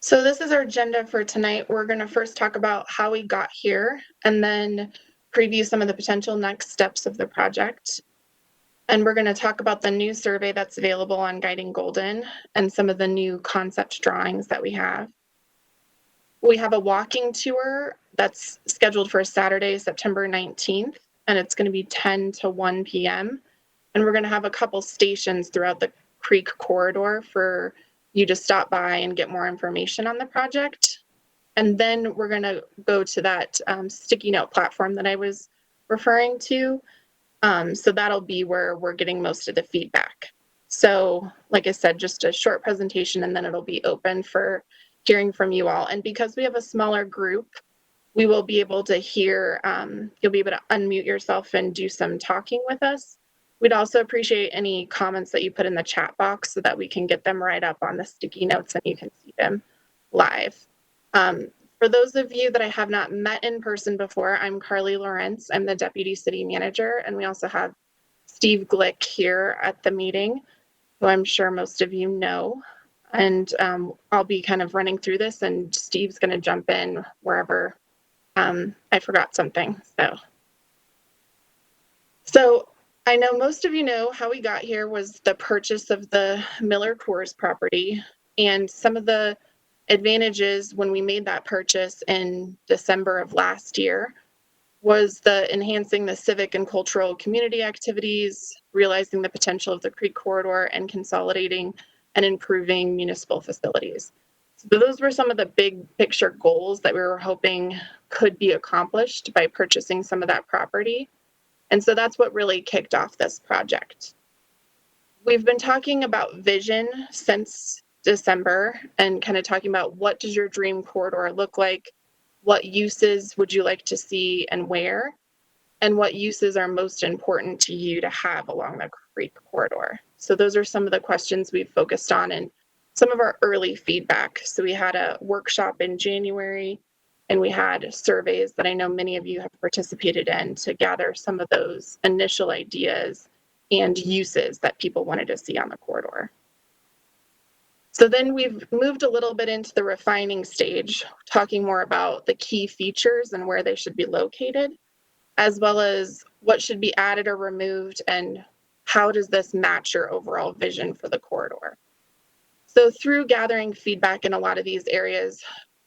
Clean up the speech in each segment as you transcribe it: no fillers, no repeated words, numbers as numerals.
So this is our agenda for tonight. We're going to first talk about how we got here and then preview some of the potential next steps of the project. And we're going to talk about the new survey that's available on Guiding Golden and some of the new concept drawings that we have. We have a walking tour that's scheduled for Saturday, September 19th, and it's going to be 10 to 1 p.m. And we're going to have a couple stations throughout the creek corridor for you to stop by and get more information on the project. And then we're going to go to that sticky note platform that I was referring to. So that'll be where we're getting most of the feedback. So like I said, just a short presentation and then it'll be open for hearing from you all. And because we have a smaller group, we will be able to hear, you'll be able to unmute yourself and do some talking with us. We'd also appreciate any comments that you put in the chat box so that we can get them right up on the sticky notes and you can see them live. For those of you that I have not met in person before, I'm Carly Lawrence. I'm the Deputy City Manager, and we also have Steve Glick here at the meeting, who I'm sure most of you know. And I'll be kind of running through this, and Steve's going to jump in wherever I forgot something. So I know most of you know how we got here was the purchase of the Miller Coors property, and some of the advantages when we made that purchase in December of last year was the enhancing the civic and cultural community activities, realizing the potential of the creek corridor, and consolidating and improving municipal facilities. So those were some of the big picture goals that we were hoping could be accomplished by purchasing some of that property. And so that's what really kicked off this project. We've been talking about vision since December and kind of talking about what does your dream corridor look like? What uses would you like to see and where? And what uses are most important to you to have along the creek corridor? So those are some of the questions we've focused on and some of our early feedback. So we had a workshop in January and we had surveys that I know many of you have participated in to gather some of those initial ideas and uses that people wanted to see on the corridor. So then we've moved a little bit into the refining stage, talking more about the key features and where they should be located, as well as what should be added or removed and how does this match your overall vision for the corridor. So through gathering feedback in a lot of these areas,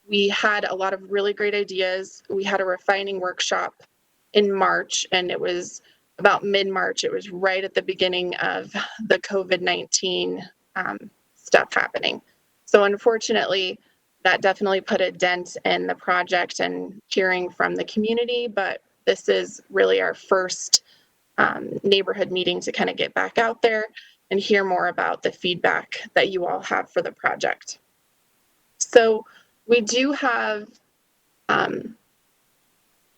we had a lot of really great ideas. We had a refining workshop in March, and it was about mid-March. It was right at the beginning of the COVID-19 stuff happening. So unfortunately, that definitely put a dent in the project and hearing from the community, but this is really our first neighborhood meeting to kind of get back out there and hear more about the feedback that you all have for the project. So we do have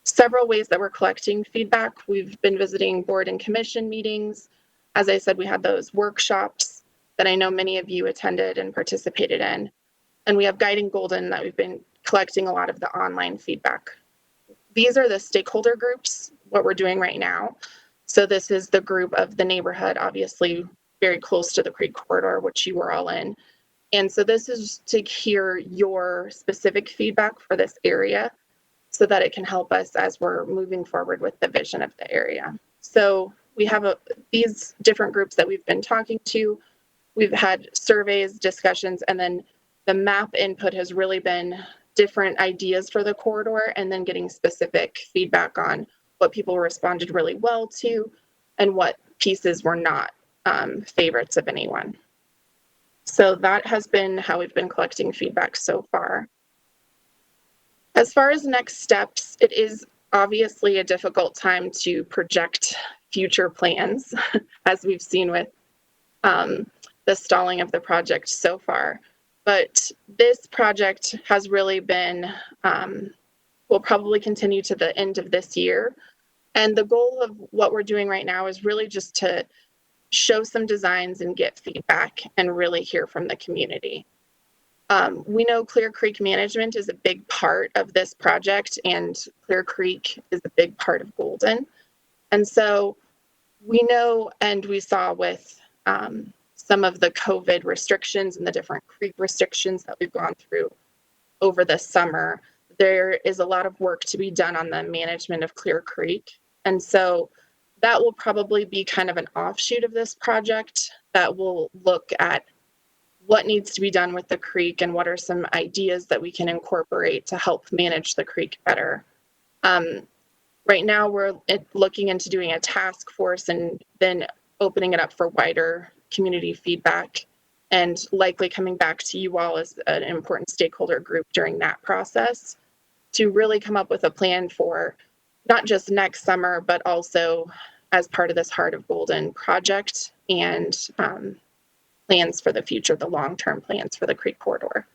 several ways that we're collecting feedback. We've been visiting board and commission meetings. As I said, we had those workshops that I know many of you attended and participated in. And we have Guiding Golden that we've been collecting a lot of the online feedback. These are the stakeholder groups, what we're doing right now. So this is the group of the neighborhood, obviously very close to the creek corridor, which you were all in. And so this is to hear your specific feedback for this area so that it can help us as we're moving forward with the vision of the area. So we have these different groups that we've been talking to. We've had surveys, discussions, and then the map input has really been different ideas for the corridor and then getting specific feedback on what people responded really well to and what pieces were not favorites of anyone. So that has been how we've been collecting feedback so far. As far as next steps, it is obviously a difficult time to project future plans, as we've seen with the stalling of the project so far. But this project has really been, will probably continue to the end of this year. And the goal of what we're doing right now is really just to show some designs and get feedback and really hear from the community. We know Clear Creek management is a big part of this project, and Clear Creek is a big part of Golden. And so we know, and we saw with some of the COVID restrictions and the different creek restrictions that we've gone through, over the summer, there is a lot of work to be done on the management of Clear Creek. And so that will probably be kind of an offshoot of this project that will look at what needs to be done with the creek and what are some ideas that we can incorporate to help manage the creek better. Right now, we're looking into doing a task force and then opening it up for wider community feedback and likely coming back to you all as an important stakeholder group during that process to really come up with a plan for not just next summer, but also as part of this Heart of Golden project and plans for the future, the long-term plans for the creek corridor.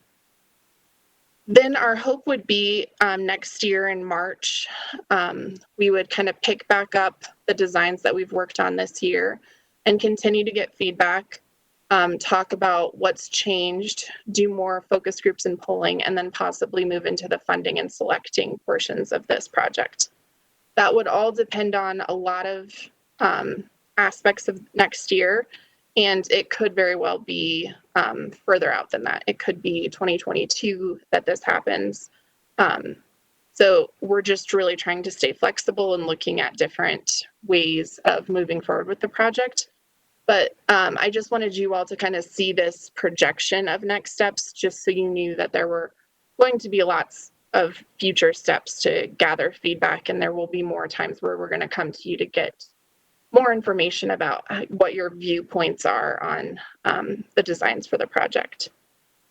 Then our hope would be next year in March, we would kind of pick back up the designs that we've worked on this year and continue to get feedback, talk about what's changed, do more focus groups and polling, and then possibly move into the funding and selecting portions of this project. That would all depend on a lot of aspects of next year. And it could very well be further out than that. It could be 2022 that this happens. So we're just really trying to stay flexible and looking at different ways of moving forward with the project. But I just wanted you all to kind of see this projection of next steps, just so you knew that there were going to be lots of future steps to gather feedback, and there will be more times where we're going to come to you to get more information about what your viewpoints are on the designs for the project.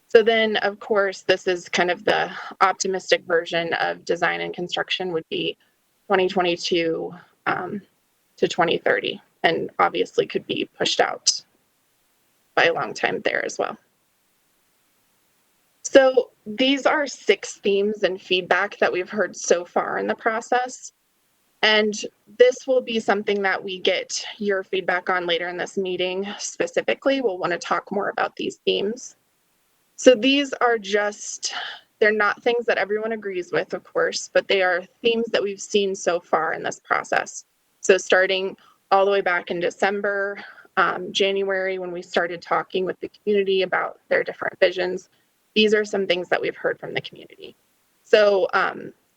So then, of course, this is kind of the optimistic version of design and construction would be 2022 to 2030, and obviously could be pushed out by a long time there as well. So these are 6 themes and feedback that we've heard so far in the process. And this will be something that we get your feedback on later in this meeting. Specifically, we'll want to talk more about these themes. So these are just, they're not things that everyone agrees with, of course, but they are themes that we've seen so far in this process. So starting all the way back in December, January, when we started talking with the community about their different visions, these are some things that we've heard from the community. So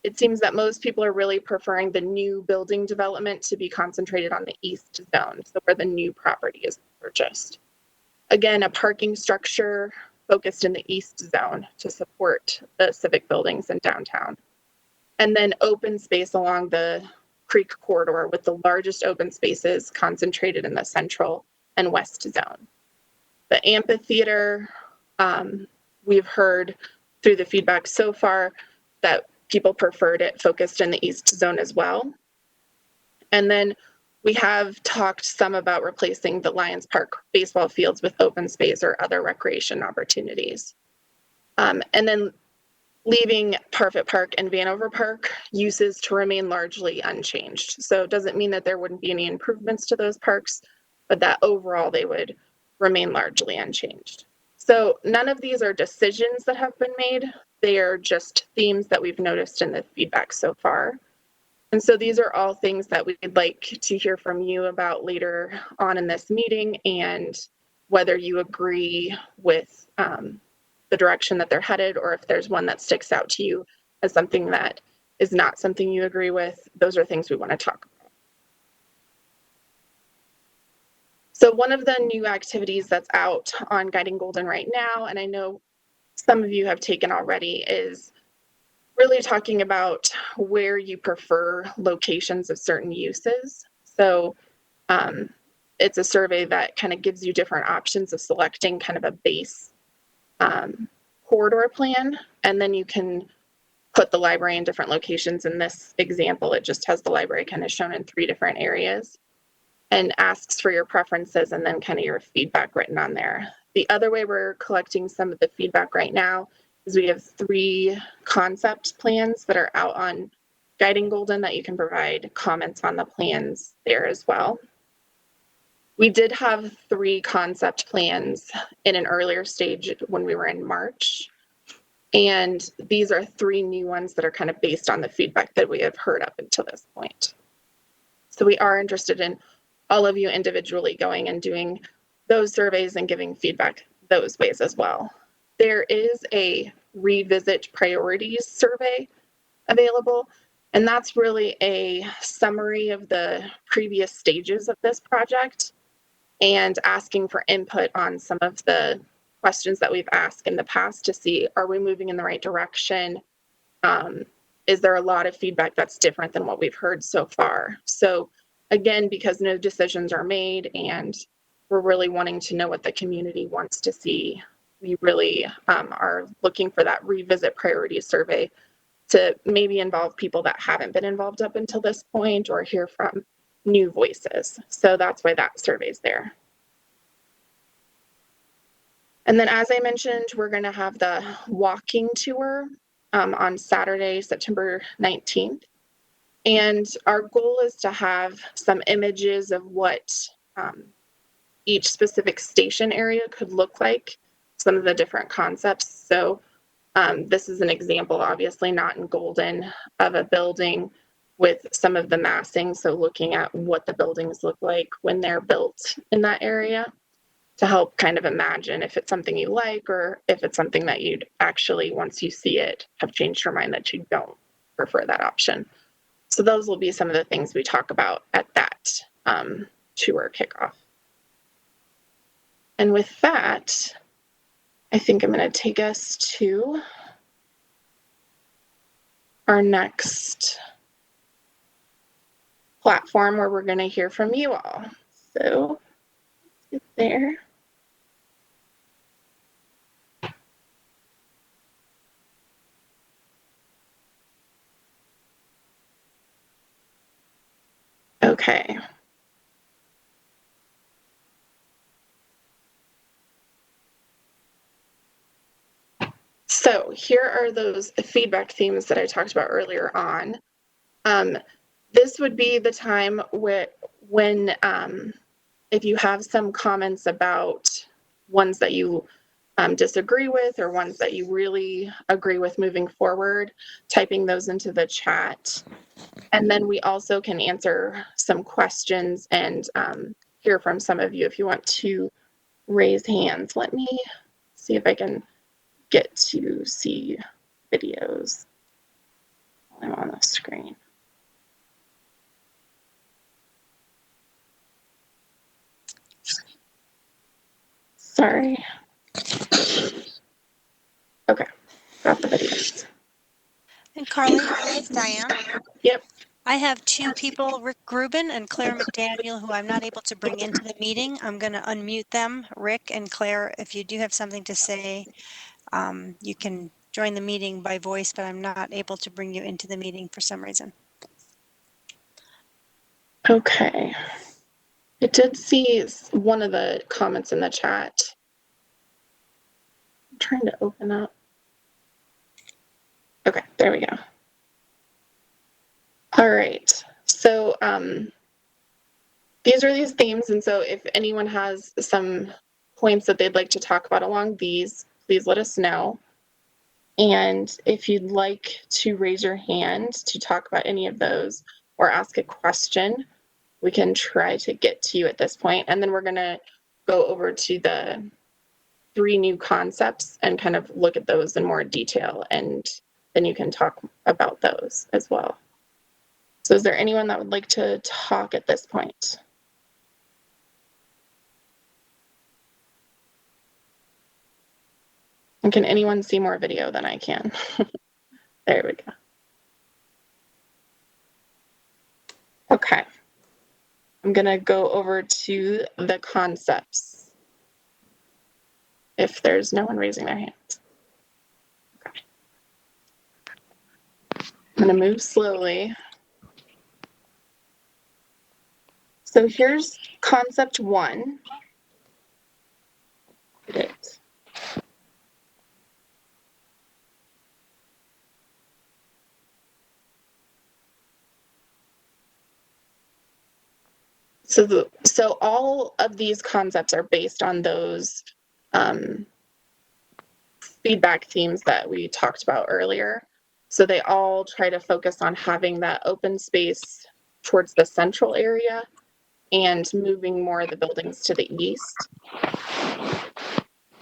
it seems that most people are really preferring the new building development to be concentrated on the east zone, so where the new property is purchased. Again, a parking structure focused in the east zone to support the civic buildings in downtown. And then open space along the creek corridor with the largest open spaces concentrated in the central and west zone. The amphitheater, we've heard through the feedback so far that people preferred it focused in the east zone as well. And then we have talked some about replacing the Lions Park baseball fields with open space or other recreation opportunities. And then leaving Parfit Park and Vanover Park uses to remain largely unchanged. So it doesn't mean that there wouldn't be any improvements to those parks, but that overall they would remain largely unchanged. So none of these are decisions that have been made. They are just themes that we've noticed in the feedback so far. And so these are all things that we'd like to hear from you about later on in this meeting, and whether you agree with the direction that they're headed, or if there's one that sticks out to you as something that is not something you agree with. Those are things we want to talk about. So one of the new activities that's out on Guiding Golden right now, and I know some of you have taken already, is really talking about where you prefer locations of certain uses. So it's a survey that kind of gives you different options of selecting kind of a base corridor plan, and then you can put the library in different locations. In this example, it just has the library kind of shown in 3 different areas and asks for your preferences and then kind of your feedback written on there. The other way we're collecting some of the feedback right now is we have 3 concept plans that are out on Guiding Golden that you can provide comments on the plans there as well. We did have 3 concept plans in an earlier stage when we were in March. And these are 3 new ones that are kind of based on the feedback that we have heard up until this point. So we are interested in all of you individually going and doing those surveys and giving feedback those ways as well. There is a revisit priorities survey available. And that's really a summary of the previous stages of this project and asking for input on some of the questions that we've asked in the past to see, are we moving in the right direction? Is there a lot of feedback that's different than what we've heard so far? So again, because no decisions are made and we're really wanting to know what the community wants to see, we really are looking for that revisit priorities survey to maybe involve people that haven't been involved up until this point or hear from new voices. So that's why that survey's there. And then, as I mentioned, we're going to have the walking tour on Saturday, September 19th. And our goal is to have some images of what each specific station area could look like, some of the different concepts. So this is an example, obviously not in Golden, of a building with some of the massing. So looking at what the buildings look like when they're built in that area to help kind of imagine if it's something you like or if it's something that you'd actually, once you see it, have changed your mind that you don't prefer that option. So those will be some of the things we talk about at that tour kickoff. And with that, I think I'm going to take us to our next platform where we're going to hear from you all. So let's get there. Okay. So here are those feedback themes that I talked about earlier on. This would be the time when if you have some comments about ones that you disagree with or ones that you really agree with moving forward, typing those into the chat. And then we also can answer some questions and hear from some of you if you want to raise hands. Let me see if I can get to see videos while I'm on the screen. Sorry. Okay, got the videos. And Carly, it's Diane. Yep. I have two people, Rick Grubin and Claire McDaniel, who I'm not able to bring into the meeting. I'm going to unmute them. Rick and Claire, if you do have something to say, you can join the meeting by voice, but I'm not able to bring you into the meeting for some reason. Okay. I did see one of the comments in the chat. I'm trying to open up. Okay, there we go. All right. So these are these themes, and so if anyone has some points that they'd like to talk about along these, please let us know. And if you'd like to raise your hand to talk about any of those or ask a question, we can try to get to you at this point. And then we're going to go over to the 3 new concepts and kind of look at those in more detail. And then you can talk about those as well. So is there anyone that would like to talk at this point? And can anyone see more video than I can? There we go. Okay. I'm going to go over to the concepts if there's no one raising their hands. Okay. I'm going to move slowly. So here's concept 1. So all of these concepts are based on those feedback themes that we talked about earlier. So they all try to focus on having that open space towards the central area and moving more of the buildings to the east.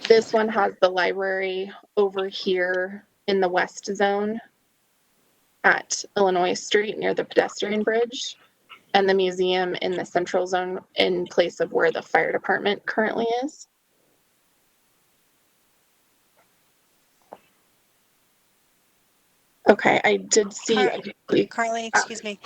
This one has the library over here in the west zone at Illinois Street near the pedestrian bridge, and the museum in the central zone in place of where the fire department currently is. Okay, I did see. Carly, excuse me.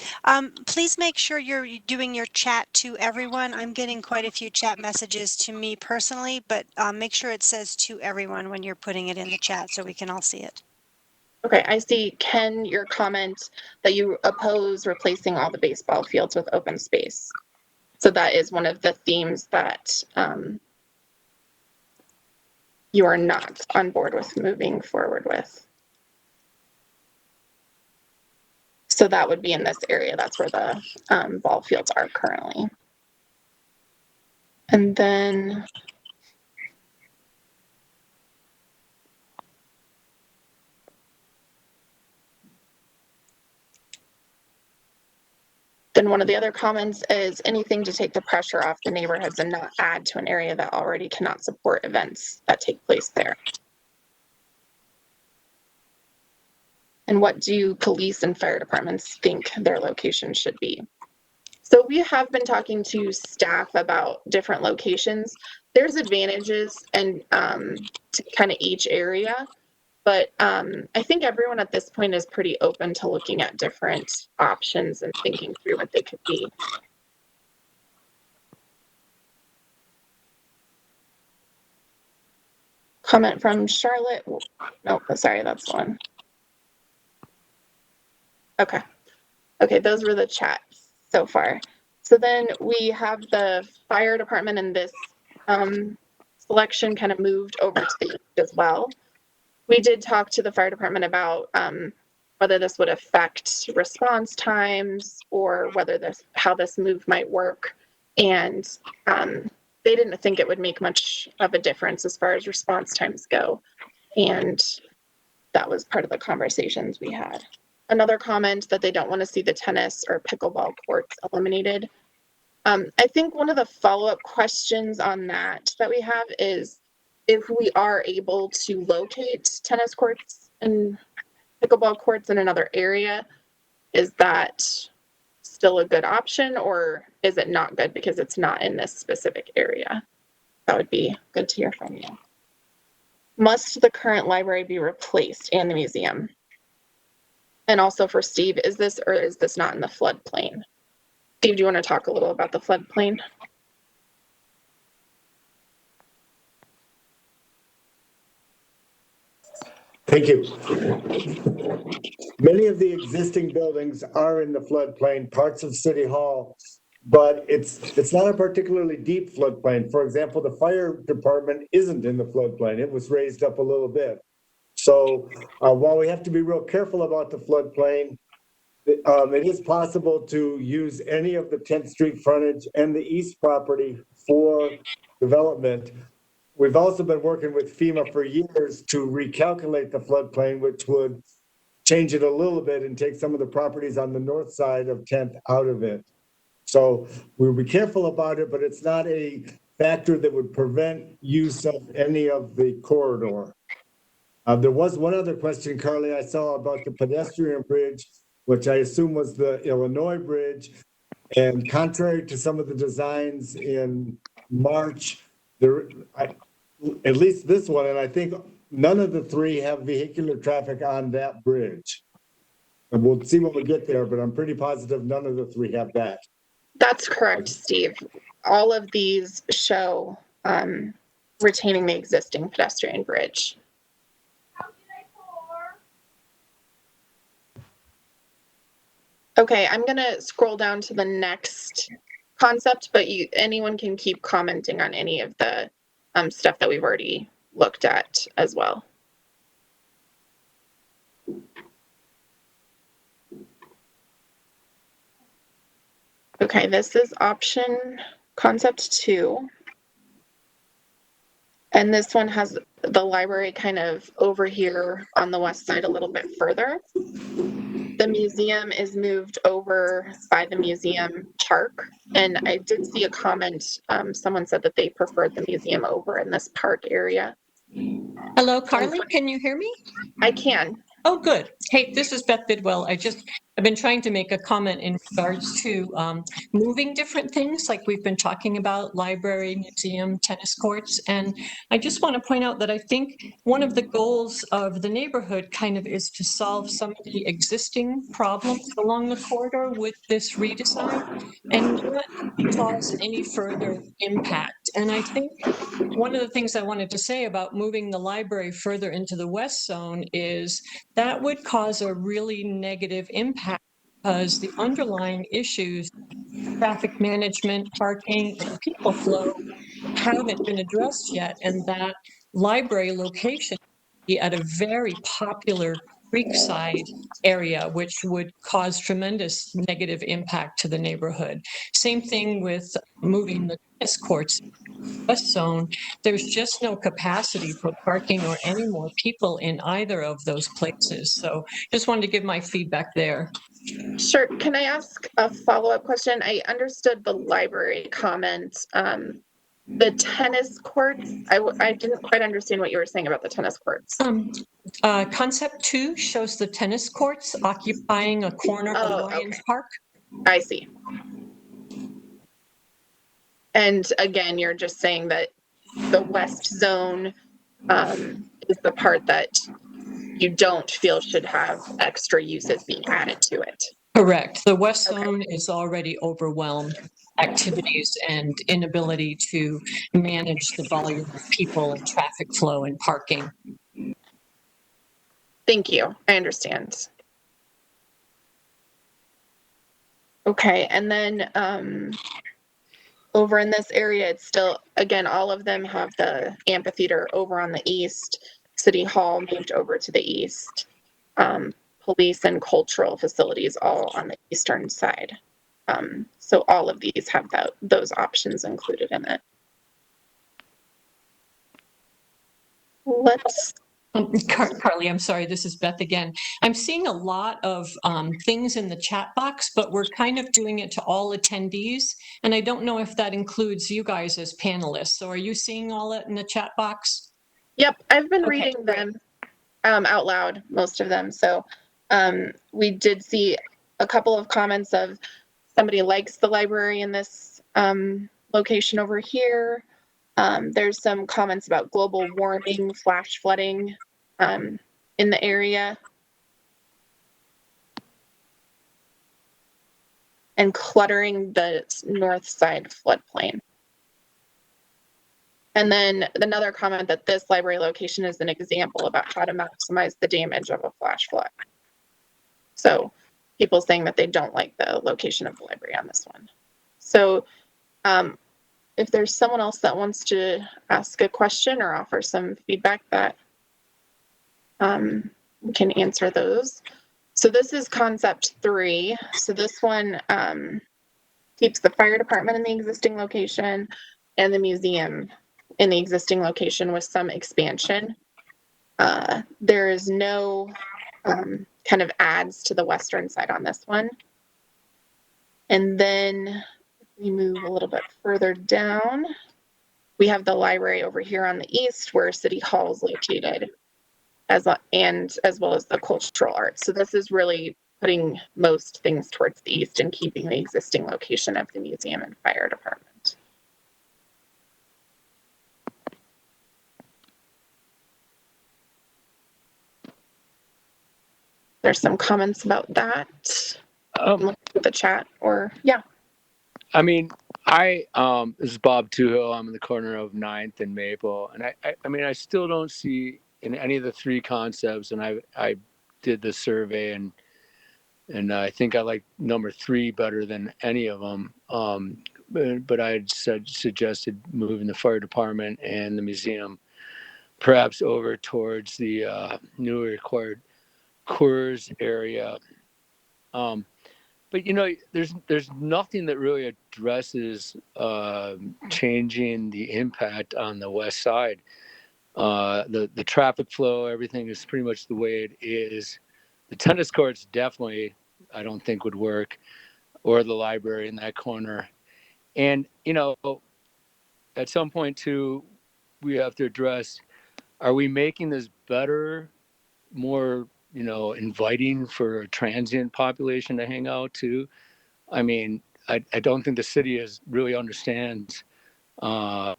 Please make sure you're doing your chat to everyone. I'm getting quite a few chat messages to me personally, but make sure it says to everyone when you're putting it in the chat so we can all see it. Okay, I see, Ken, your comment that you oppose replacing all the baseball fields with open space. So that is one of the themes that you are not on board with moving forward with. So that would be in this area. That's where the ball fields are currently. And then one of the other comments is anything to take the pressure off the neighborhoods and not add to an area that already cannot support events that take place there. And what do police and fire departments think their location should be? So we have been talking to staff about different locations. There's advantages and to kind of each area, but I think everyone at this point is pretty open to looking at different options and thinking through what they could be. Comment from Charlotte. No, sorry, that's one. Okay. Okay, those were the chats so far. So then we have the fire department and this selection kind of moved over to the east as well. We did talk to the fire department about whether this would affect response times or whether how this move might work. And they didn't think it would make much of a difference as far as response times go. And that was part of the conversations we had. Another comment that they don't want to see the tennis or pickleball courts eliminated. I think one of the follow-up questions on that we have is if we are able to locate tennis courts and pickleball courts in another area, is that still a good option or is it not good because it's not in this specific area? That would be good to hear from you. Must the current library be replaced and the museum? And also for Steve, is this or is this not in the floodplain? Steve, do you want to talk a little about the floodplain? Thank you. Many of the existing buildings are in the floodplain, parts of City Hall, but it's not a particularly deep floodplain. For example, the fire department isn't in the floodplain. It was raised up a little bit. So while we have to be real careful about the floodplain, it is possible to use any of the 10th Street frontage and the east property for development. We've also been working with FEMA for years to recalculate the floodplain, which would change it a little bit and take some of the properties on the north side of 10th out of it. So we'll be careful about it, but it's not a factor that would prevent use of any of the corridor. There was one other question, Carly, I saw about the pedestrian bridge, which I assume was the Illinois bridge. And contrary to some of the designs in March, at least this one, and I think none of the three have vehicular traffic on that bridge. And we'll see when we get there, but I'm pretty positive none of the three have that. That's correct, Steve. All of these show retaining the existing pedestrian bridge. Okay, I'm gonna scroll down to the next concept, but anyone can keep commenting on any of the stuff that we've already looked at as well. Okay, this is option concept 2. And this one has the library kind of over here on the west side a little bit further. The museum is moved over by the museum park. And I did see a comment, someone said that they preferred the museum over in this park area. Hello, Carly, can you hear me? I can. Oh, good. Hey, this is Beth Bidwell. I've been trying to make a comment in regards to moving different things, like we've been talking about, library, museum, tennis courts. And I just want to point out that I think one of the goals of the neighborhood kind of is to solve some of the existing problems along the corridor with this redesign and not cause any further impact. And I think one of the things I wanted to say about moving the library further into the west zone is that would cause a really negative impact because the underlying issues, traffic management, parking, and people flow haven't been addressed yet. And that library location be at a very popular creekside area, which would cause tremendous negative impact to the neighborhood. Same thing with moving the tennis courts west zone. There's just no capacity for parking or any more people in either of those places. So just wanted to give my feedback there. Sure. Can I ask a follow-up question? I understood the library comment. The tennis courts, I didn't quite understand what you were saying about the tennis courts. Concept 2 shows the tennis courts occupying a corner of Lions Okay. Park. I see. And again, you're just saying that the west zone is the part that you don't feel should have extra uses being added to it. Correct. The west zone is already overwhelmed activities and inability to manage the volume of people and traffic flow and parking. Thank you. I understand. Okay, and then over in this area, it's still, again, all of them have the amphitheater over on the east, City Hall moved over to the east, police and cultural facilities all on the eastern side. So all of these have those options included in it. Let's Carly, I'm sorry, this is Beth again. I'm seeing a lot of things in the chat box, but we're kind of doing it to all attendees. And I don't know if that includes you guys as panelists. So are you seeing all that in the chat box? Yep, I've been Okay, reading great. them out loud, most of them. So we did see a couple of comments of somebody likes the library in this location over here. There's some comments about global warming, flash flooding in the area. And cluttering the north side floodplain. And then another comment that this library location is an example about how to maximize the damage of a flash flood. So people saying that they don't like the location of the library on this one. So if there's someone else that wants to ask a question or offer some feedback that we can answer those. So this is concept 3. So this one keeps the fire department in the existing location and the museum in the existing location with some expansion. There is no kind of adds to the western side on this one. And then we move a little bit further down. We have the library over here on the east where City Hall is located, as well as the cultural arts. So this is really putting most things towards the east and keeping the existing location of the museum and fire department. There's some comments about that. Look at the chat or yeah. I mean, this is Bob Tuhill. I'm in the corner of 9th and Maple. And I mean, I still don't see in any of the 3 concepts, and I did the survey and I think I like number 3 better than any of them. But I had suggested moving the fire department and the museum perhaps over towards the newly acquired Coors area. But you know, there's nothing that really addresses changing the impact on the west side. The traffic flow, everything is pretty much the way it is. The tennis courts definitely, I don't think would work, or the library in that corner. And you know, at some point too, we have to address are we making this better, more, inviting for a transient population to hang out too? I mean, I don't think the city really understands uh,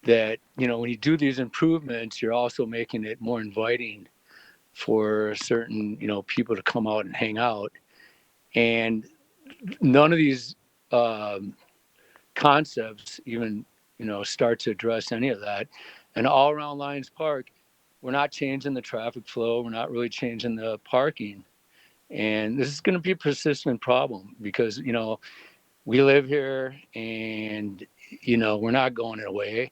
that, when you do these improvements, you're also making it more inviting for certain, people to come out and hang out. And none of these concepts even, start to address any of that. And all around Lions Park, we're not changing the traffic flow. We're not really changing the parking. And this is going to be a persistent problem because, we live here and, we're not going away.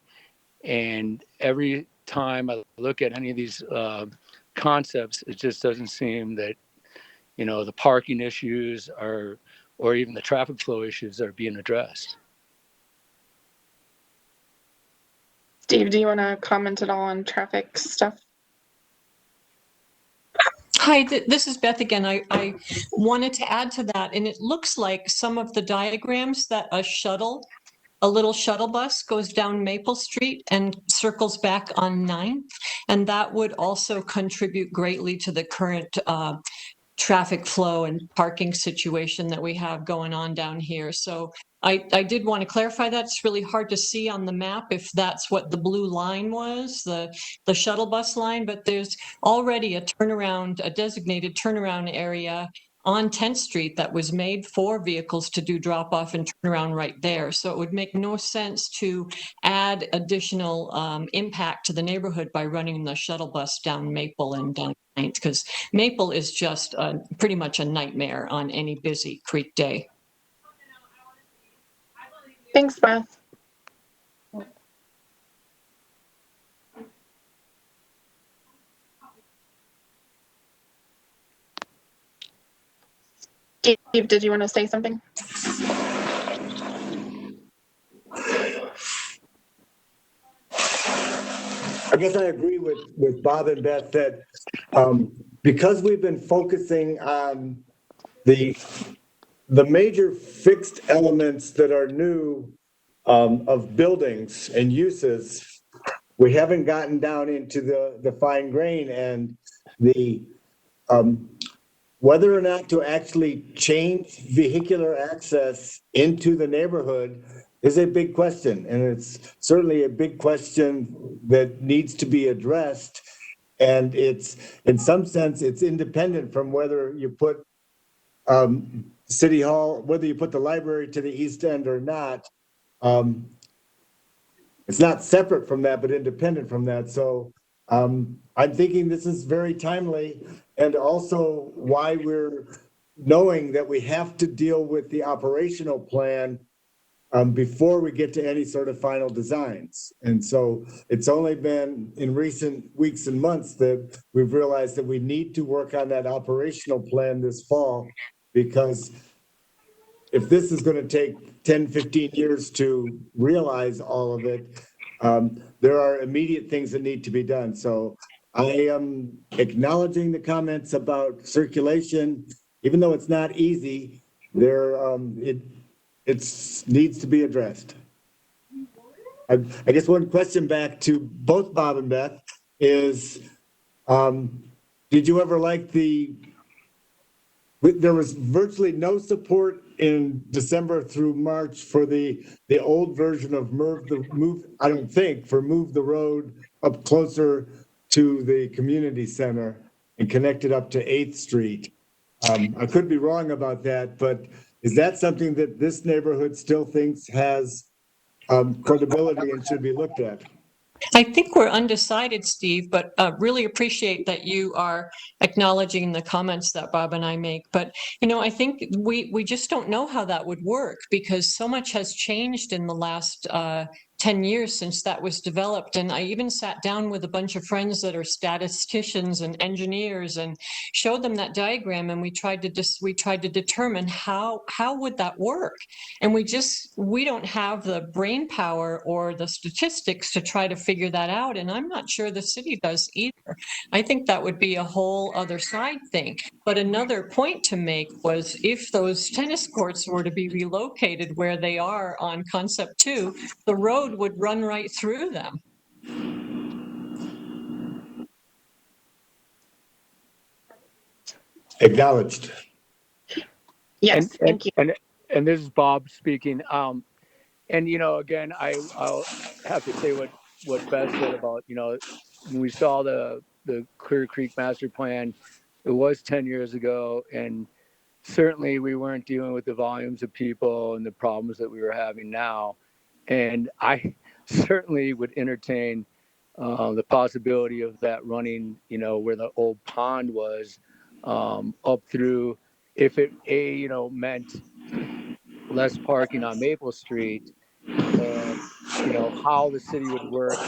And every time I look at any of these concepts, it just doesn't seem that, the parking issues are, or even the traffic flow issues are being addressed. Steve, do you want to comment at all on traffic stuff? Hi, this is Beth again. I wanted to add to that, and it looks like some of the diagrams that a little shuttle bus goes down Maple Street and circles back on 9th, and that would also contribute greatly to the current traffic flow and parking situation that we have going on down here. So I did want to clarify that. It's really hard to see on the map if that's what the blue line was, the shuttle bus line, but there's already a designated turnaround area on 10th Street that was made for vehicles to do drop off and turn around right there. So it would make no sense to add additional impact to the neighborhood by running the shuttle bus down Maple and down 9th, because Maple is just pretty much a nightmare on any busy creek day. Thanks, Beth. Steve, did you want to say something? I guess I agree with Bob and Beth that because we've been focusing on the major fixed elements that are new of buildings and uses, we haven't gotten down into the fine grain and the whether or not to actually change vehicular access into the neighborhood is a big question. And it's certainly a big question that needs to be addressed. And it's, in some sense, it's independent from whether you put City Hall, whether you put the library to the east end or not. It's not separate from that, but independent from that. So I'm thinking this is very timely, and also why we're knowing that we have to deal with the operational plan before we get to any sort of final designs. And so it's only been in recent weeks and months that we've realized that we need to work on that operational plan this fall, because if this is going to take 10, 15 years to realize all of it, there are immediate things that need to be done. So I am acknowledging the comments about circulation, even though it's not easy. It needs to be addressed. I guess one question back to both Bob and Beth is, did you ever like there was virtually no support in December through March for the old version of move the road up closer to the community center and connect it up to 8th Street. I could be wrong about that, but is that something that this neighborhood still thinks has credibility and should be looked at? I think we're undecided, Steve, but really appreciate that you are acknowledging the comments that Bob and I make. But, I think we just don't know how that would work, because so much has changed in the last 10 years since that was developed. And I even sat down with a bunch of friends that are statisticians and engineers and showed them that diagram, and we tried to determine how would that work. And we don't have the brain power or the statistics to try to figure that out. And I'm not sure the city does either. I think that would be a whole other side thing. But another point to make was, if those tennis courts were to be relocated where they are on Concept 2, the road would run right through them. Acknowledged. Yes, And thank you. and this is Bob speaking. And again, I'll have to say what Beth said about when we saw the Clear Creek master plan, it was 10 years ago, and certainly we weren't dealing with the volumes of people and the problems that we were having now. And I certainly would entertain the possibility of that running, where the old pond was, up through, if it meant less parking on Maple Street, and how the city would work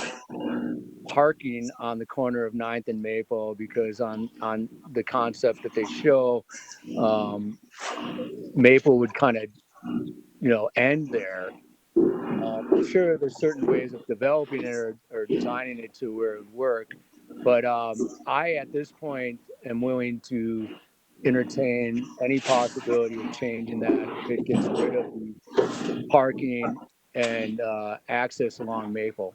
parking on the corner of 9th and Maple, because on the concept that they show, um, Maple would kind of end there. I'm sure there's certain ways of developing it or designing it to where it would work, but I at this point am willing to entertain any possibility of changing that if it gets rid of the parking and access along Maple.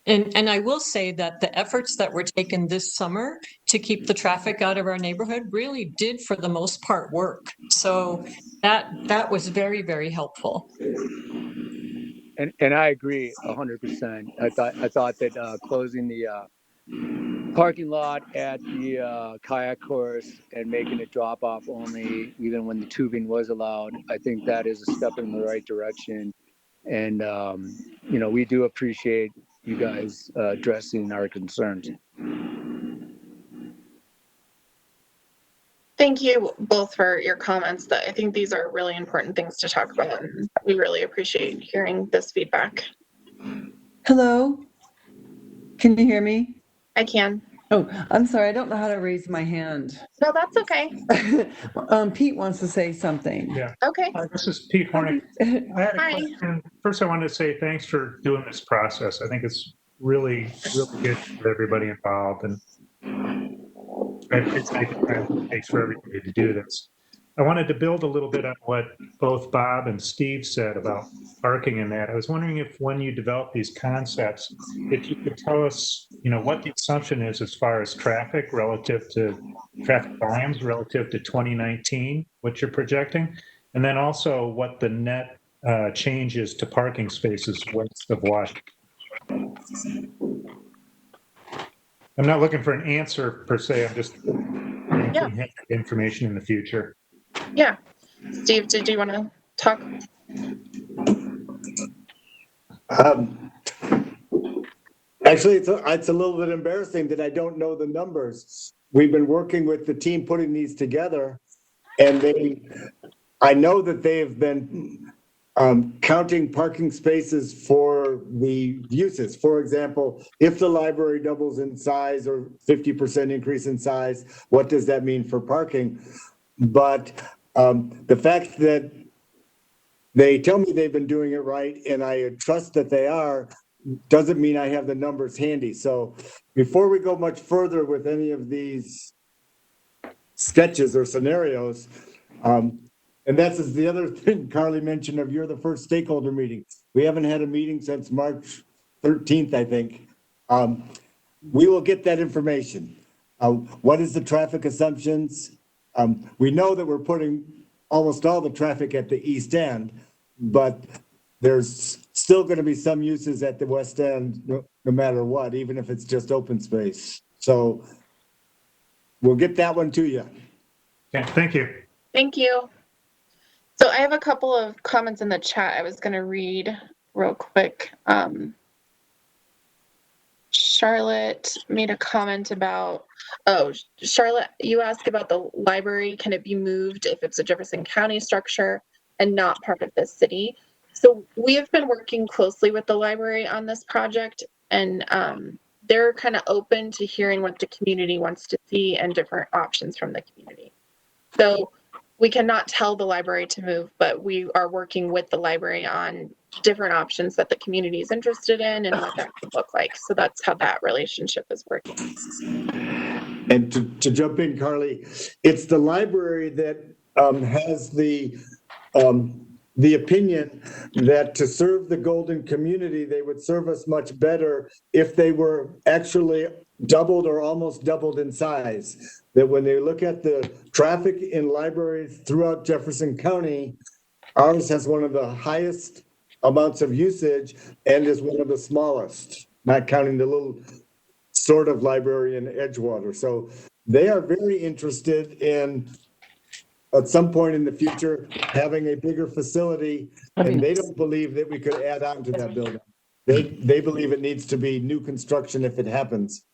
And I will say that the efforts that were taken this summer to keep the traffic out of our neighborhood really did, for the most part, work. So that was very, very helpful. And I agree 100%. I thought that closing the parking lot at the kayak course and making it drop off only, even when the tubing was allowed, I think that is a step in the right direction. And we do appreciate you guys addressing our concerns. Thank you both for your comments. That I think these are really important things to talk about, and we really appreciate hearing this feedback. Hello? Can you hear me? I can. Oh, I'm sorry. I don't know how to raise my hand. No, that's okay. Pete wants to say something. Yeah. Okay. This is Pete Hornick. I had a Hi. question. First, I wanted to say thanks for doing this process. I think it's really, really good for everybody involved, and I appreciate the time it takes for everybody to do this. I wanted to build a little bit on what both Bob and Steve said about parking and that. I was wondering if, when you develop these concepts, if you could tell us, what the assumption is as far as traffic volumes relative to 2019, what you're projecting, and then also what the net changes to parking spaces west of Washington. I'm not looking for an answer per se. I'm just getting information in the future. Yeah. Steve, did you want to talk? Actually, it's a little bit embarrassing that I don't know the numbers. We've been working with the team putting these together, and I know that they have been counting parking spaces for the uses. For example, if the library doubles in size or 50% increase in size, what does that mean for parking? But the fact that they tell me they've been doing it right, and I trust that they are, doesn't mean I have the numbers handy. So before we go much further with any of these sketches or scenarios, and that's the other thing Carly mentioned of you're the first stakeholder meeting. We haven't had a meeting since March 13th, I think. We will get that information. What is the traffic assumptions? We know that we're putting almost all the traffic at the east end, but there's still going to be some uses at the west end, no matter what, even if it's just open space. So we'll get that one to you. Okay, thank you. Thank you. So I have a couple of comments in the chat I was going to read real quick. Charlotte made a comment about, Charlotte, you asked about the library. Can it be moved if it's a Jefferson County structure and not part of the city? So we have been working closely with the library on this project, and they're kind of open to hearing what the community wants to see and different options from the community. So we cannot tell the library to move, but we are working with the library on different options that the community is interested in and what that could look like. So that's how that relationship is working. And to jump in, Carly, it's the library that has the the opinion that to serve the Golden community, they would serve us much better if they were actually doubled or almost doubled in size. That when they look at the traffic in libraries throughout Jefferson County, ours has one of the highest amounts of usage and is one of the smallest, not counting the little sort of library in Edgewater. So they are very interested in, at some point in the future, having a bigger facility, and they don't believe that we could add on to that building. They believe it needs to be new construction if it happens.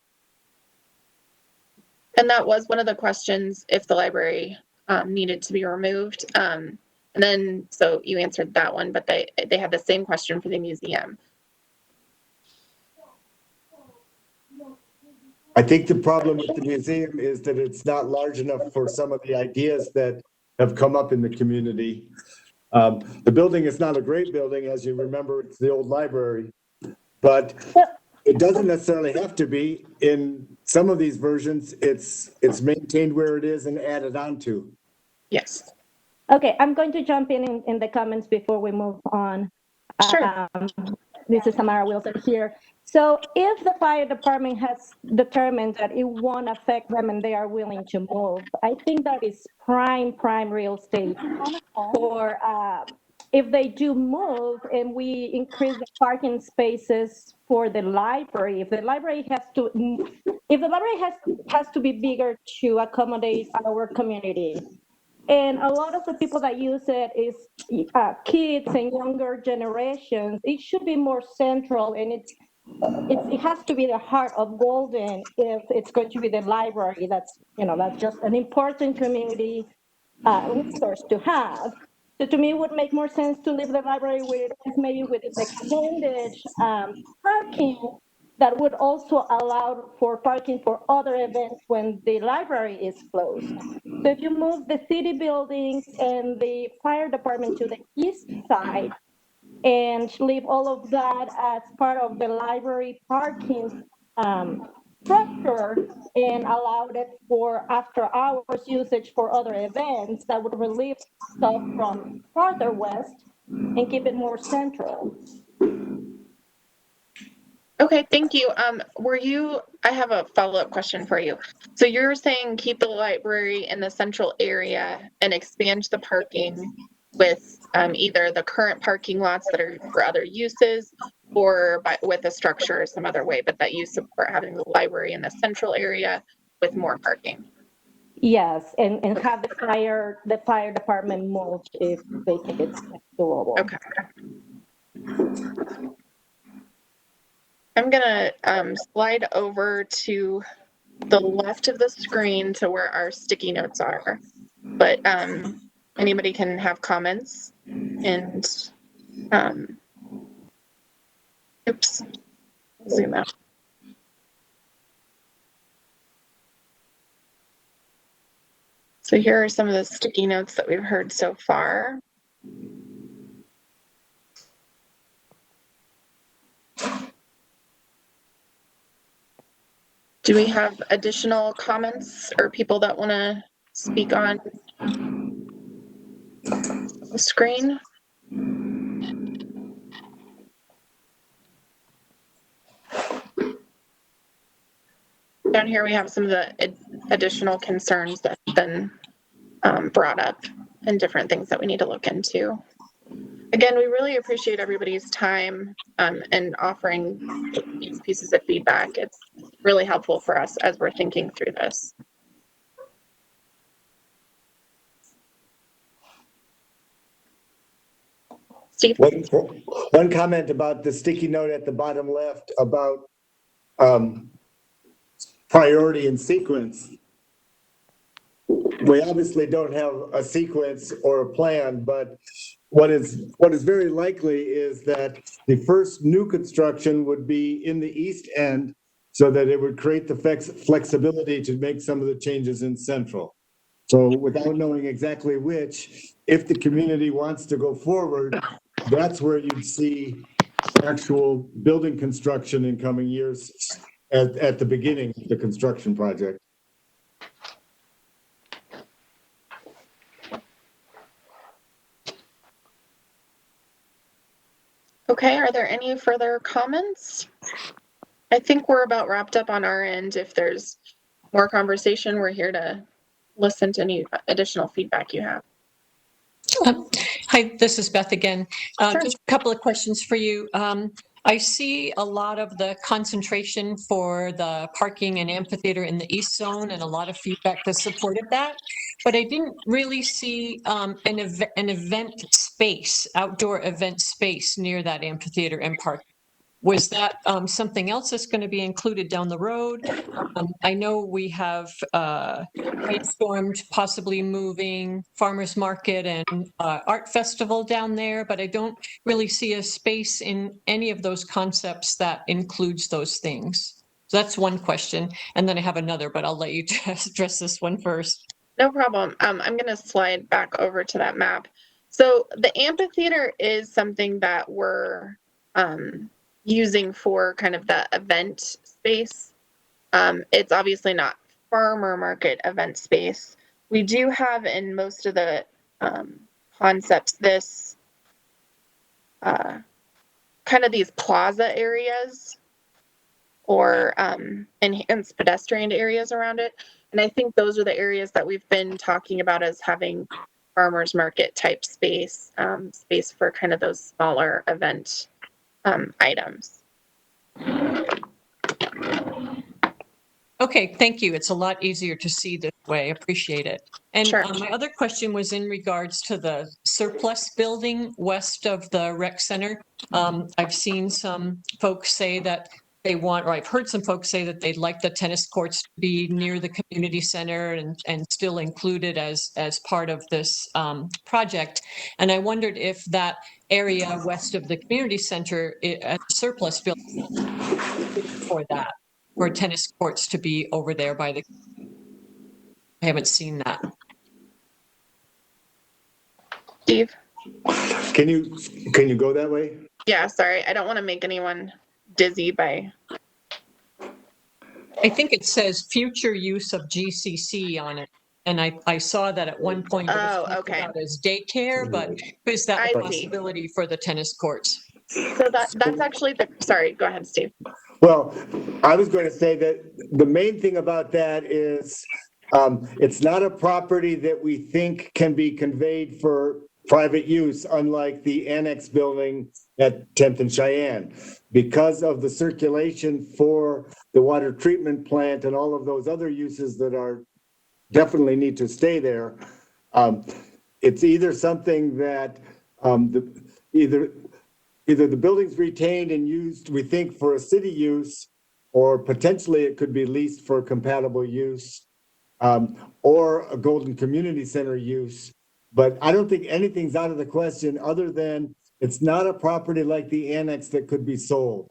And that was one of the questions, if the library needed to be removed. And then, so you answered that one, but they had the same question for the museum. I think the problem with the museum is that it's not large enough for some of the ideas that have come up in the community. The building is not a great building, as you remember, it's the old library, but it doesn't necessarily have to be. In some of these versions, it's maintained where it is and added on to. Yes. Okay, I'm going to jump in the comments before we move on. Sure. This is Tamara Wilson here. So if the fire department has determined that it won't affect them and they are willing to move, I think that is prime real estate for if they do move and we increase the parking spaces for the library, if the library has to be bigger to accommodate our community. And a lot of the people that use it is kids and younger generations. It should be more central, and it has to be the heart of Golden if it's going to be the library. That's just an important community resource to have. So to me, it would make more sense to leave the library where it is, maybe with its extended parking that would also allow for parking for other events when the library is closed. So if you move the city buildings and the fire department to the east side and leave all of that as part of the library parking structure and allowed it for after hours usage for other events, that would relieve stuff from farther west and keep it more central. Okay, thank you. I have a follow-up question for you. So you're saying keep the library in the central area and expand the parking with either the current parking lots that are for other uses or with a structure or some other way, but that you support having the library in the central area with more parking. Yes, and have the fire department move if they think it's doable. Okay. I'm gonna slide over to the left of the screen to where our sticky notes are, but anybody can have comments and oops, zoom out. So here are some of the sticky notes that we've heard so far. Do we have additional comments or people that want to speak on the screen? Down here we have some of the additional concerns that have been brought up and different things that we need to look into. Again, we really appreciate everybody's time and offering these pieces of feedback. It's really helpful for us as we're thinking through this. Steve? One comment about the sticky note at the bottom left about priority and sequence. We obviously don't have a sequence or a plan, but what is very likely is that the first new construction would be in the east end so that it would create the flexibility to make some of the changes in central. So without knowing exactly which, if the community wants to go forward, that's where you'd see actual building construction in coming years at the beginning of the construction project. Okay, are there any further comments? I think we're about wrapped up on our end. If there's more conversation, we're here to listen to any additional feedback you have. Hi, this is Beth again. Sure. Just a couple of questions for you. I see a lot of the concentration for the parking and amphitheater in the east zone and a lot of feedback that supported that. But I didn't really see an event space, outdoor event space near that amphitheater and park. Was that something else that's going to be included down the road? I know we have brainstormed possibly moving farmers market and art festival down there, but I don't really see a space in any of those concepts that includes those things. So that's one question. And then I have another, but I'll let you address this one first. No problem. I'm going to slide back over to that map. So the amphitheater is something that we're using for kind of the event space. It's obviously not farmer market event space. We do have in most of the concepts this kind of these plaza areas or enhanced pedestrian areas around it. And I think those are the areas that we've been talking about as having farmers market type space, space for kind of those smaller event items. Okay, thank you. It's a lot easier to see this way. Appreciate it. And Sure. My other question was in regards to the surplus building west of the rec center. I've seen some folks say that they want, or I've heard some folks say that they'd like the tennis courts to be near the community center and still included as part of this project. And I wondered if that area west of the community center, a surplus building for that, for tennis courts to be over there by the, I haven't seen that. Steve? Can you go that way? Yeah, sorry. I don't want to make anyone dizzy by. I think it says future use of GCC on it. And I saw that at one point it was Oh, talked okay. about as daycare, but is that I a see. possibility for the tennis courts? So that's actually the, sorry, go ahead, Steve. Well, I was going to say that the main thing about that is it's not a property that we think can be conveyed for private use, unlike the annex building at 10th and Cheyenne. Because of the circulation for the water treatment plant and all of those other uses that are definitely need to stay there, it's either something that either the building's retained and used, we think, for a city use, or potentially it could be leased for compatible use, or a Golden Community Center use. But I don't think anything's out of the question other than it's not a property like the annex that could be sold.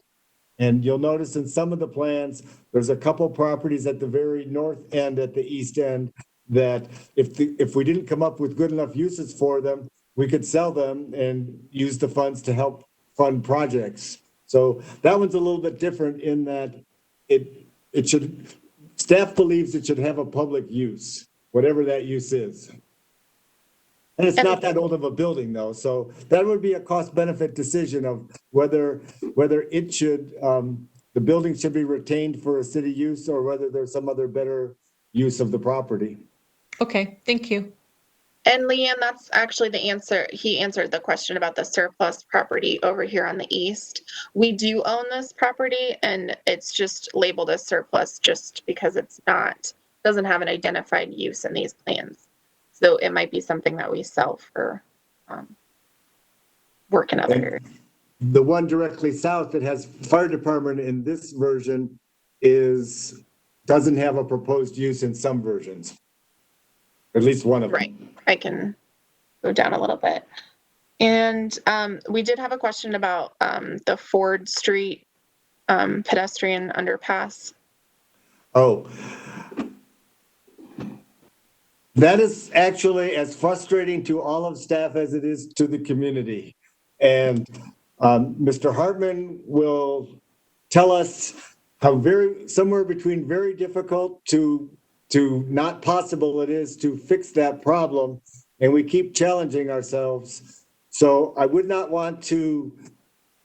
And you'll notice in some of the plans, there's a couple properties at the very north end, at the east end, that if we didn't come up with good enough uses for them, we could sell them and use the funds to help fund projects. So that one's a little bit different in that it should, staff believes it should have a public use, whatever that use is. And it's not that old of a building though. So that would be a cost benefit decision of whether it should, the building should be retained for a city use or whether there's some other better use of the property. Okay, thank you. And Leanne, that's actually the answer. He answered the question about the surplus property over here on the east. We do own this property and it's just labeled as surplus just because it's not, doesn't have an identified use in these plans. So it might be something that we sell for work in other areas. The one directly south that has fire department in this version doesn't have a proposed use in some versions. At least one of them. Right. I can go down a little bit. And we did have a question about the Ford Street pedestrian underpass. Oh. That is actually as frustrating to all of staff as it is to the community. And Mr. Hartman will tell us how somewhere between very difficult to not possible it is to fix that problem. And we keep challenging ourselves. So I would not want to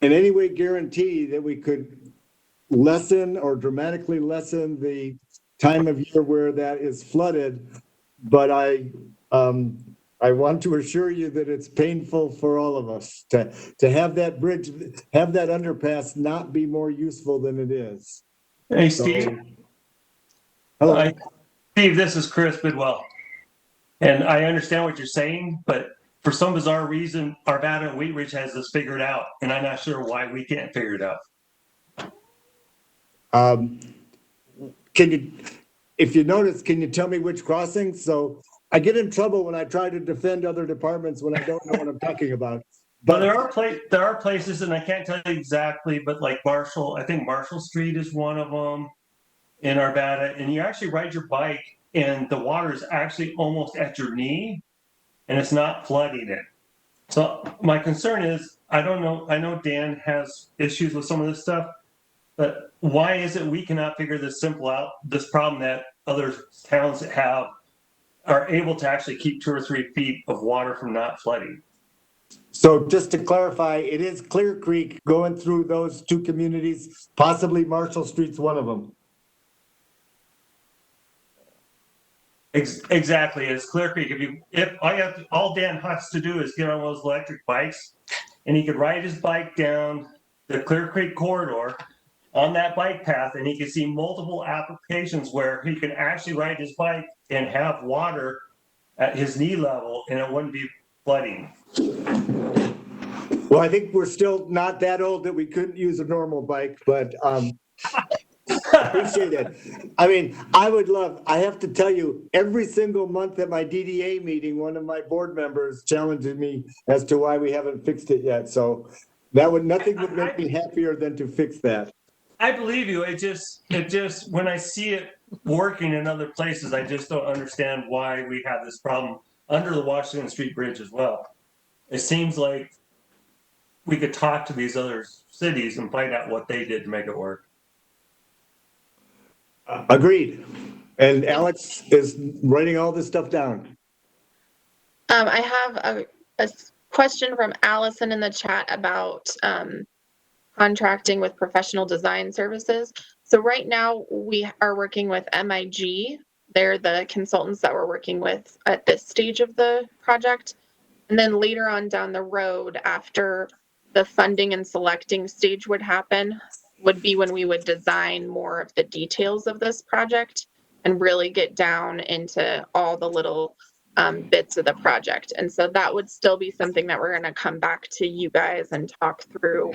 in any way guarantee that we could lessen or dramatically lessen the time of year where that is flooded. But I want to assure you that it's painful for all of us to have that bridge, have that underpass not be more useful than it is. Hey, So- Steve. Hello. Steve, this is Chris Bidwell. And I understand what you're saying, but for some bizarre reason, Arvada and Wheat Ridge has this figured out, and I'm not sure why we can't figure it out. Can you, if you notice, can you tell me which crossings? So I get in trouble when I try to defend other departments when I don't know what I'm talking about. But there are places, and I can't tell you exactly, but like Marshall, I think Marshall Street is one of them in Arvada, and you actually ride your bike, and the water is actually almost at your knee, and it's not flooding it. So my concern is, I don't know, I know Dan has issues with some of this stuff, but why is it we cannot figure this this problem that other towns that are able to actually keep 2 or 3 feet of water from not flooding? So just to clarify, it is Clear Creek going through those 2 communities, possibly Marshall Street's one of them. Exactly, it's Clear Creek. All Dan has to do is get on those electric bikes, and he could ride his bike down the Clear Creek corridor on that bike path, and he can see multiple applications where he can actually ride his bike and have water at his knee level, and it wouldn't be flooding. Well, I think we're still not that old that we couldn't use a normal bike, but appreciate it. I mean, I have to tell you, every single month at my DDA meeting, one of my board members challenged me as to why we haven't fixed it yet. So nothing would make me happier than to fix that. I believe you. It just when I see it working in other places, I just don't understand why we have this problem under the Washington Street Bridge as well. It seems like we could talk to these other cities and find out what they did to make it work. Agreed. And Alex is writing all this stuff down. I have a question from Allison in the chat about contracting with professional design services. So right now we are working with MIG. They're the consultants that we're working with at this stage of the project. And then later on down the road, after the funding and selecting stage would happen, would be when we would design more of the details of this project and really get down into all the little bits of the project. And so that would still be something that we're going to come back to you guys and talk through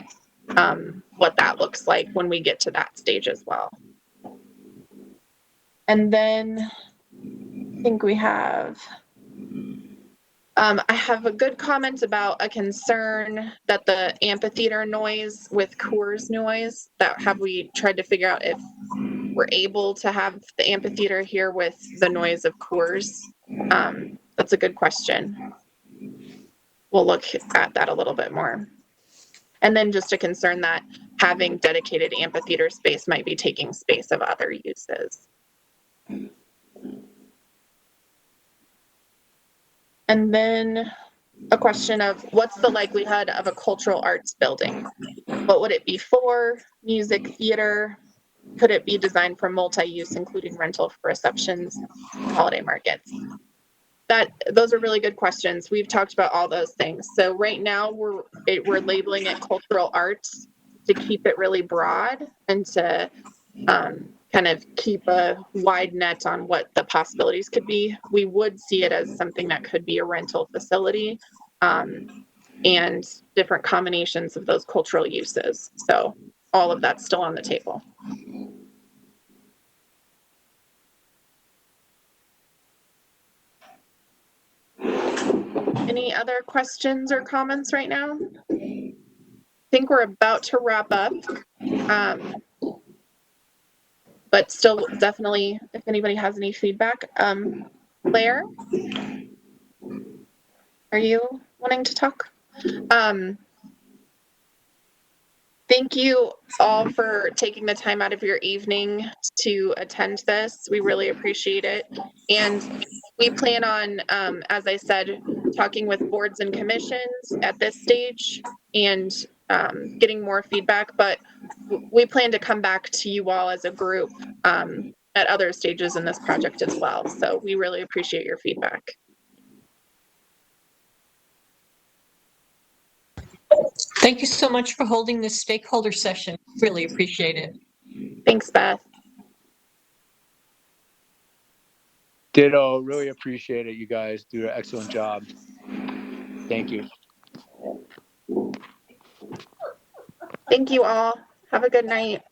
what that looks like when we get to that stage as well. And then I think we have, I have a good comment about a concern that the amphitheater noise with Coors noise, that have we tried to figure out if we're able to have the amphitheater here with the noise of Coors? That's a good question. We'll look at that a little bit more. And then just a concern that having dedicated amphitheater space might be taking space of other uses. And then a question of what's the likelihood of a cultural arts building? What would it be for? Music, theater? Could it be designed for multi-use, including rental for receptions, holiday markets? Those are really good questions. We've talked about all those things. So right now we're labeling it cultural arts to keep it really broad and to kind of keep a wide net on what the possibilities could be. We would see it as something that could be a rental facility and different combinations of those cultural uses. So all of that's still on the table. Any other questions or comments right now? I think we're about to wrap up. But still, definitely, if anybody has any feedback. Claire, are you wanting to talk? Thank you all for taking the time out of your evening to attend this. We really appreciate it. And we plan on, as I said, talking with boards and commissions at this stage and getting more feedback, but we plan to come back to you all as a group at other stages in this project as well. So we really appreciate your feedback. Thank you so much for holding this stakeholder session. Really appreciate it. Thanks, Beth. Ditto. Really appreciate it. You guys do an excellent job. Thank you. Thank you all. Have a good night.